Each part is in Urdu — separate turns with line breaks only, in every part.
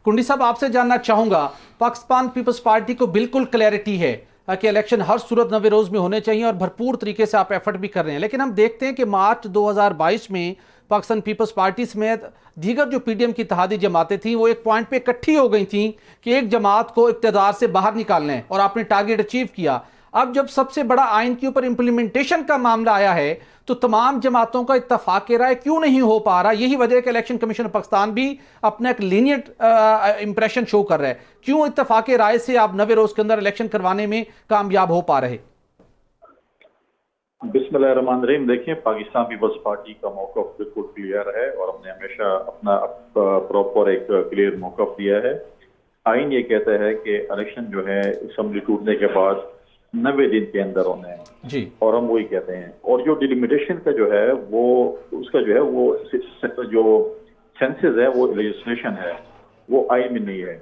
کنڈی صاحب آپ سے جاننا چاہوں گا، پاکستان پیپلز پارٹی کو بالکل کلیئرٹی ہے کہ الیکشن ہر صورت 90 روز میں ہونے چاہیے اور بھرپور طریقے سے آپ ایفرٹ بھی کر رہے ہیں، لیکن ہم دیکھتے ہیں کہ مارچ 2022 میں پاکستان پیپلز پارٹی سمیت دیگر جو پی ڈی ایم کی اتحادی جماعتیں تھیں وہ ایک پوائنٹ پہ اکٹھی ہو گئی تھیں کہ ایک جماعت کو اقتدار سے باہر نکالنا ہے، اور آپ نے ٹارگیٹ اچیو کیا۔ اب جب سب سے بڑا آئین کے اوپر امپلیمنٹیشن کا معاملہ آیا ہے تو تمام جماعتوں کا اتفاق رائے کیوں نہیں ہو پا رہا؟ یہی وجہ ہے کہ الیکشن کمیشن پاکستان بھی اپنا ایک لینئنٹ امپریشن شو کر رہا ہے۔ کیوں اتفاق رائے سے آپ 90 روز کے اندر الیکشن کروانے میں کامیاب ہو پا رہے؟
بسم اللہ الرحمن الرحیم۔ دیکھیں، پاکستان پیپلز پارٹی کا موقف بالکل کلیئر ہے اور ہم نے ہمیشہ اپنا پراپر ایک کلیئر موقف دیا ہے۔ آئین یہ کہتا ہے کہ الیکشن جو ہے اسمبلی ٹوٹنے کے بعد 90 دن کے اندر ہونے ہیں
جی،
اور ہم وہی کہتے ہیں۔ اور جو ڈیلیمیٹیشن کا جو ہے وہ اس کا جو ہے وہ جو سینسز ہے وہ لیجسلیشن ہے، وہ آئین میں نہیں ہے،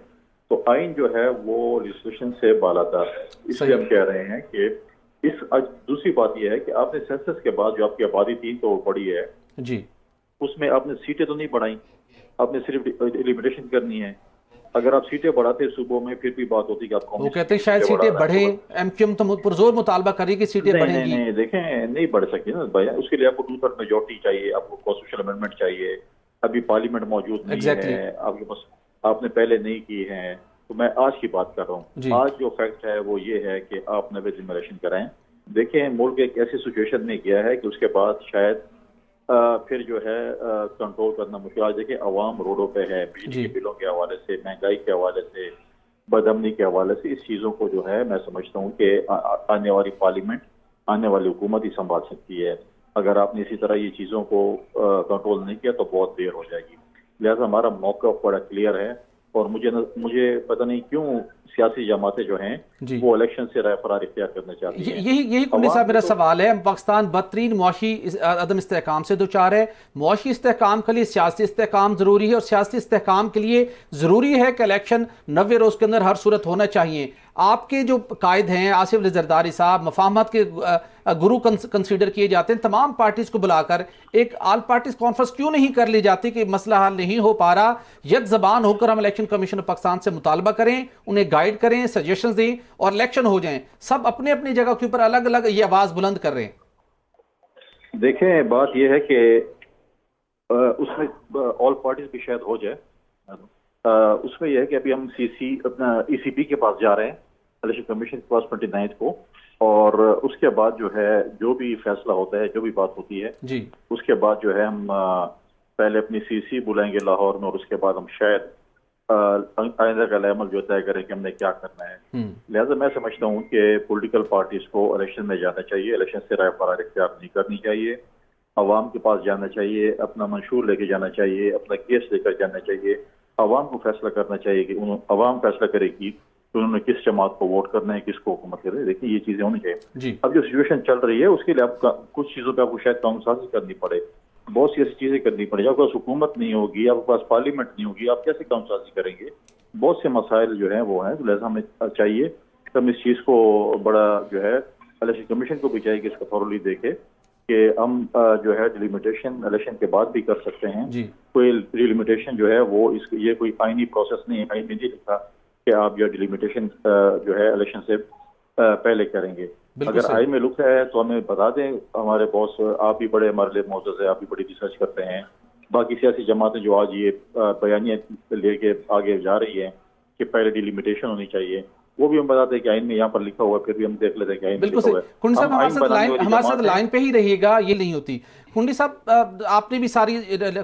تو آئین جو ہے وہ لیجسلیشن سے بالاتر ہے۔ اس لیے ہم کہہ رہے ہیں کہ دوسری بات یہ ہے کہ آپ نے سینسس کے بعد جو آپ کی آبادی تھی تو بڑی ہے
جی،
اس میں آپ نے سیٹیں تو نہیں بڑھائیں، آپ نے صرف ڈیلیمیٹیشن کرنی ہے۔ اگر آپ سیٹیں بڑھاتے صوبوں میں پھر بھی بات ہوتی کہ آپ
وہ کہتے ہیں شاید سیٹیں بڑھیں، ایم کیو ایم تو پرزور مطالبہ کری کہ سیٹیں بڑھیں گی۔
نہیں، دیکھیں نہیں بڑھ سکتی نا بھائی، اس کے لیے آپ کو 2/3 میجورٹی چاہیے، آپ کو کانسٹیٹیوشنل امینڈمنٹ چاہیے، ابھی پارلیمنٹ موجود نہیں ہے آپ کے پاس، آپ نے پہلے نہیں کی ہے۔ تو میں آج کی بات کر رہا ہوں، آج جو فیکٹ ہے وہ یہ ہے کہ آپ 90 دن میں الیکشن کرائیں۔ دیکھیں ملک ایک ایسی سچویشن میں گیا ہے کہ اس کے بعد شاید پھر جو ہے کنٹرول کرنا مشکل۔ آج دیکھیں عوام روڈوں پہ ہے، بجلی کے بلوں کے حوالے سے، مہنگائی کے حوالے سے، بدامنی کے حوالے سے۔ اس چیزوں کو جو ہے میں سمجھتا ہوں کہ آنے والی پارلیمنٹ، آنے والی حکومت ہی سنبھال سکتی ہے۔ اگر آپ نے اسی طرح یہ چیزوں کو کنٹرول نہیں کیا تو بہت دیر ہو جائے گی۔ لہٰذا ہمارا موقف بڑا کلیئر ہے، اور مجھے پتہ نہیں کیوں سیاسی جماعتیں جو ہیں وہ الیکشن سے رائے فرار اختیار کرنا چاہتی ہیں۔
یہی کنڈی صاحب میرا سوال ہے۔ پاکستان بدترین معاشی عدم استحکام سے دوچار ہے۔ معاشی استحکام کے لیے سیاسی استحکام ضروری ہے، اور سیاسی استحکام کے لیے ضروری ہے کہ الیکشن 90 روز کے اندر ہر صورت ہونا چاہیے۔ آپ کے جو قائد ہیں آصف علی زرداری صاحب مفاہمت کے گرو کنسیڈر کیے جاتے ہیں، تمام پارٹیز کو بلا کر ایک آل پارٹیز کانفرنس کیوں نہیں کر لی جاتی کہ مسئلہ حل نہیں ہو پا رہا، یک زبان ہو کر ہم الیکشن کمیشن پاکستان سے مطالبہ کریں، انہیں گائیڈ کریں، سجیشنز دیں اور الیکشن ہو جائیں؟ سب اپنے اپنی جگہ کے اوپر الگ الگ یہ آواز بلند کر رہے ہیں۔
دیکھیں بات یہ ہے کہ اس میں آل پارٹیز بھی شاید ہو جائے، اس میں یہ ہے کہ ابھی ہم اپنا ای سی پی کے پاس جا رہے ہیں، الیکشن کمیشن کے پاس 29 کو، اور اس کے بعد جو ہے جو بھی فیصلہ ہوتا ہے، جو بھی بات ہوتی ہے
جی،
اس کے بعد جو ہے ہم پہلے اپنی سی بلائیں گے لاہور میں، اور اس کے بعد ہم شاید آئندہ کا عمل جو طے کریں کہ ہم نے کیا کرنا ہے۔ لہٰذا میں سمجھتا ہوں کہ پولیٹیکل پارٹیز کو الیکشن میں جانا چاہیے، الیکشن سے رائے فرار اختیار نہیں کرنی چاہیے، عوام کے پاس جانا چاہیے، اپنا منشور لے کے جانا چاہیے، اپنا کیس لے کر جانا چاہیے، عوام کو فیصلہ کرنا چاہیے کہ عوام فیصلہ کرے گی کہ انہوں نے کس جماعت کو ووٹ کرنا ہے، کس کو حکومت کرے۔ دیکھیں یہ چیزیں ہونی چاہیے۔ اب جو سچویشن چل رہی ہے اس کے لیے آپ کچھ چیزوں پہ آپ کو شاید قانون سازی کرنی پڑے، بہت سی ایسی چیزیں کرنی پڑے۔ آپ کے پاس حکومت نہیں ہوگی، آپ کے پاس پارلیمنٹ نہیں ہوگی، آپ کیسے قانون سازی کریں گے؟ بہت سے مسائل جو ہیں وہ ہیں، لہٰذا ہمیں چاہیے کہ ہم اس چیز کو بڑا جو ہے الیکشن کمیشن کو بھی چاہیے کہ اس کو تھورلی دیکھے کہ ہم جو ہے ڈیلیمیٹیشن الیکشن کے بعد بھی کر سکتے ہیں۔ کوئی ڈیلیمیٹیشن جو ہے وہ یہ کوئی آئینی پروسیس نہیں ہے، آئین میں نہیں لکھا کہ آپ یہ ڈیلیمیٹیشن جو ہے الیکشن سے پہلے کریں گے۔ اگر آئین میں لکھا ہے تو ہمیں بتا دیں، ہمارے باس آپ بھی بڑے ہمارے لیے معزز ہیں، آپ بھی بڑی ریسرچ کرتے ہیں، باقی سیاسی جماعتیں جو آج یہ بیانیہ لے کے آگے جا رہی ہیں کہ پہلے ڈیلیمیٹیشن ہونی چاہیے، وہ بھی ہم بتاتے ہیں کہ آئین میں یہاں پر لکھا ہوا ہے، پھر بھی ہم دیکھ لیتے ہیں کہ آئین میں لکھا ہوا ہے۔
کنڈی صاحب ہمارے ساتھ لائن پہ ہی رہیے گا، یہ نہیں ہوتی۔ کنڈی صاحب آپ نے بھی ساری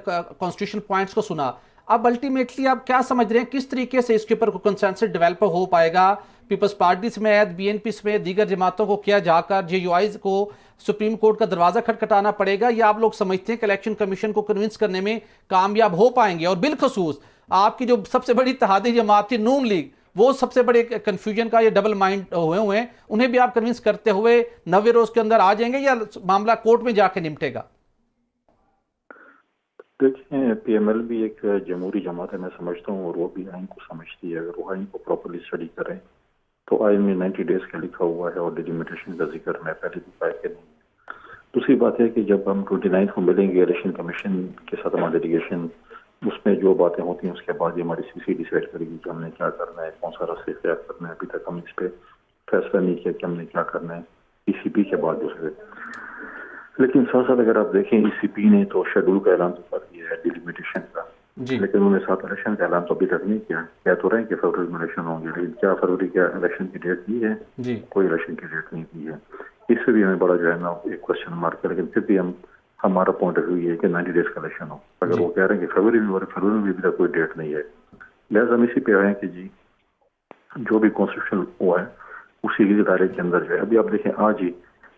کانسٹیٹیوشن پوائنٹس کو سنا، اب الٹیمیٹلی آپ کیا سمجھ رہے ہیں کس طریقے سے اس کے اوپر کنسنسس ڈیولپ ہو پائے گا؟ پیپلز پارٹی سمیت بی این پی سمیت دیگر جماعتوں کو کیا جا کر جے یو آئیز کو سپریم کورٹ کا دروازہ کھٹکھٹانا پڑے گا، یا آپ لوگ سمجھتے ہیں کہ الیکشن کمیشن کو کنونس کرنے میں کامیاب ہو پائیں گے؟ اور بالخصوص آپ کی جو سب سے بڑی اتحادی جماعت تھی نون لیگ، وہ سب سے بڑے کنفیوژن کا یہ ڈبل مائنڈ ہوئے ہیں، انہیں بھی آپ کنونس کرتے ہوئے 90 روز کے اندر آ جائیں گے یا معاملہ کورٹ میں جا کے نمٹے گا؟
دیکھیں پی ایم ایل بھی ایک جمہوری جماعت ہے، میں سمجھتا ہوں، اور وہ بھی آئین کو سمجھتی ہے۔ اگر وہ آئین کو پراپرلی اسٹڈی کریں تو آئین میں 90 ڈیز کا لکھا ہوا ہے، اور ڈیلیمیٹیشن کا ذکر میں پہلے بھی پایا کہ نہیں۔ دوسری بات ہے کہ جب ہم 29 کو ملیں گے الیکشن کمیشن کے ساتھ ہمارا ڈیلیگیشن اس میں جو باتیں ہوتی ہیں اس کے بعد یہ ہماری سی سی ڈیسائڈ کرے گی کہ ہم نے کیا کرنا ہے، کون سا راستے اختیار کرنا ہے. ابھی تک ہم اس پہ فیصلہ نہیں کیا کہ ہم نے کیا کرنا ہے ای سی پی کے بعد جو ہے. لیکن ساتھ ساتھ اگر آپ دیکھیں ای سی پی نے تو شیڈول کا اعلان تو کر دیا ہے ڈیلیمیٹیشن کا،
جی
لیکن انہوں نے ساتھ الیکشن کا اعلان تو ابھی تک نہیں کیا. کہہ تو رہے ہیں کہ فروری میں الیکشن ہوں گے، لیکن کیا فروری کا الیکشن کی ڈیٹ دی ہے؟
جی
کوئی الیکشن کی ڈیٹ نہیں دی ہے. اس سے بھی ہمیں بڑا جو ہے نا ایک کوشچن مارک ہے. لیکن پھر بھی ہمارا پوائنٹ آف ویو یہ ہے کہ 90 ڈیز کا الیکشن ہو. اگر وہ کہہ رہے ہیں کہ فروری میں، فروری میں بھی کوئی ڈیٹ نہیں ہے، لہٰذا ہم اسی پہ آئے ہیں کہ جی جو بھی کانسٹیٹیوشن ہوا ہے اسی کے دائرے کے اندر جو ہے. ابھی آپ دیکھیں آج ہی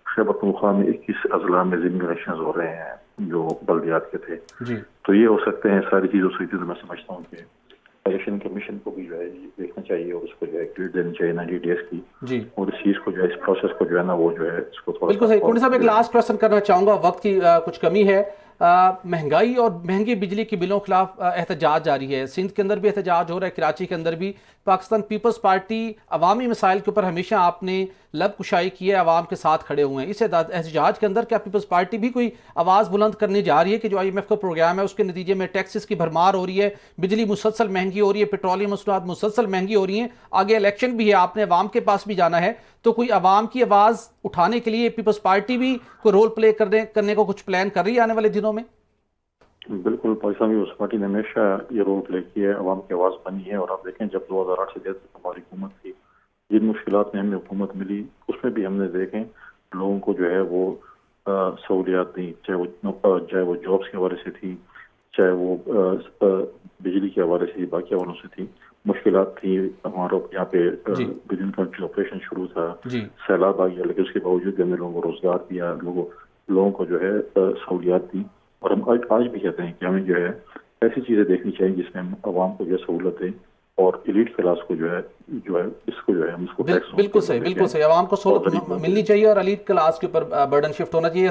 خیبر پختونخوا میں 21 اضلاع میں ضمنی الیکشن ہو رہے ہیں جو بلدیات کے تھے.
جی
تو یہ ہو سکتے ہیں ساری چیز ہو سکتی ہے. تو میں سمجھتا ہوں کہ الیکشن کمیشن کو بھی جو ہے دیکھنا چاہیے اور اس کو جو ہے ڈیٹ دینی چاہیے 90 ڈیز کی.
جی
اور اس چیز کو جو ہے اس پروسیس کو جو ہے نا وہ جو ہے اس کو تھوڑا
بالکل صحیح. کنڈی صاحب ایک لاسٹ کوشچن کرنا چاہوں گا، وقت کی کچھ کمی ہے. مہنگائی اور مہنگی بجلی کے بلوں کے خلاف احتجاج جاری ہے. سندھ کے اندر بھی احتجاج ہو رہا ہے، کراچی کے اندر بھی. پاکستان پیپلز پارٹی عوامی مسائل کے اوپر ہمیشہ آپ نے لب کشائی کی ہے، عوام کے ساتھ کھڑے ہوئے ہیں. اس احتجاج کے اندر کیا پیپلز پارٹی بھی کوئی آواز بلند کرنے جا رہی ہے کہ جو IMF کا پروگرام ہے اس کے نتیجے میں ٹیکسز کی بھرمار ہو رہی ہے، بجلی مسلسل مہنگی ہو رہی ہے، پیٹرولیم مصنوعات مسلسل مہنگی ہو رہی ہیں، آگے الیکشن بھی ہے، آپ نے عوام کے پاس بھی جانا ہے، تو کوئی عوام کی آواز اٹھانے کے لیے پیپلز پارٹی بھی کوئی رول پلے کرنے کو کچھ پلان کر رہی ہے آنے والے دنوں میں؟
بالکل پاکستان پیپلز پارٹی نے ہمیشہ یہ رول پلے کیا ہے، عوام کی آواز بنی ہے. اور آپ دیکھیں جب 2008 سے تک ہماری حکومت تھی، جن مشکلات میں ہمیں حکومت ملی اس میں بھی ہم نے دیکھیں لوگوں کو جو ہے وہ سہولیات دی، چاہے وہ جابس کے حوالے سے تھی، چاہے وہ بجلی کے حوالے سے، باقی حوالوں سے تھی. مشکلات تھی ہمارا یہاں پہ ود کنٹری آپریشن شروع تھا، سیلاب آ گیا، لیکن اس کے باوجود بھی ہم نے لوگوں کو روزگار دیا، لوگوں کو جو ہے سہولیات دی. اور ہم آج بھی کہتے ہیں کہ ہمیں جو ہے ایسی چیزیں دیکھنی چاہیے جس میں ہم عوام کو جو ہے سہولت دیں اور ایلیٹ کلاس کو جو ہے اس کو جو ہے ہم اس کو
بالکل صحیح، بالکل صحیح. عوام کو سہولت ملنی چاہیے اور ایلیٹ کلاس کے اوپر برڈن شفٹ ہونا چاہیے.